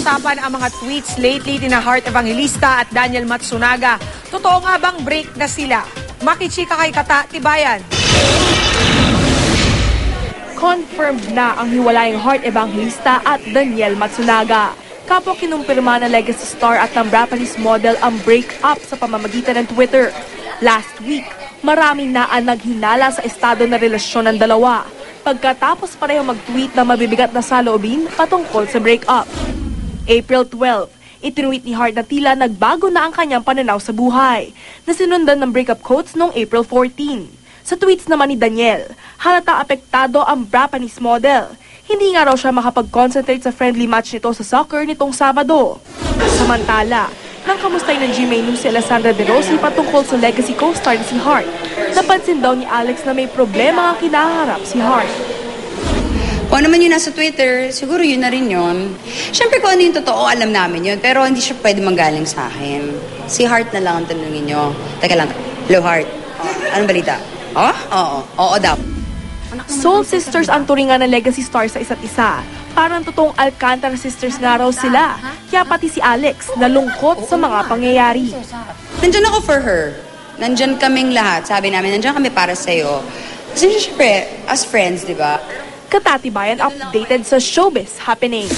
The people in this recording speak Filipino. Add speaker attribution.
Speaker 1: usapan ang mga tweets lately ni Heart Evangelista at Daniel Matsunaga. Totoo nga bang break na sila? Makichika kay Kata Tibayan.
Speaker 2: Confirmed na ang hiwalayang Heart Evangelista at Daniel Matsunaga. Kapwa kinumpirma na legacy star at ng Japanese model ang break-up sa pamamagitan ng Twitter. Last week, maraming na ang naghinala sa estado na relasyon ng dalawa. Pagkatapos pareho mag-tweet na mabibigat na saloobin patungkol sa break-up. April 12, itinuit ni Heart na tila nagbago na ang kanyang pananaw sa buhay, na sinundan ng breakup quotes noong April 14. Sa tweets naman ni Daniel, halata apektado ang Japanese model. Hindi nga raw siya makapag-concentrate sa friendly match nito sa soccer nitong Sabado. Samantala, nang kamustay ng GMA News si Alessandra De Rossi patungkol sa legacy co-star si Heart, napansin daw ni Alex na may problema ang kinaharap si Heart.
Speaker 3: Kung ano man yun nasa Twitter, siguro yun na rin yun. Siyempre kung ano yung totoo, alam namin yun. Pero hindi siya pwede manggaling sa akin. Si Heart na lang ang tanungin nyo. Teka lang, hello Heart. Anong balita? Oh? Oo daw.
Speaker 2: Soul sisters ang turingan ng legacy stars sa isa't isa. Parang totoong Alcantara sisters nga raw sila. Kaya pati si Alex nalungkot sa mga pangyayari.
Speaker 3: Nandyan ako for her. Nandyan kaming lahat. Sabi namin, nandyan kami para sa'yo. Kasi syempre, as friends, di ba?
Speaker 2: Kata Tibayan updated sa Showbiz Happening.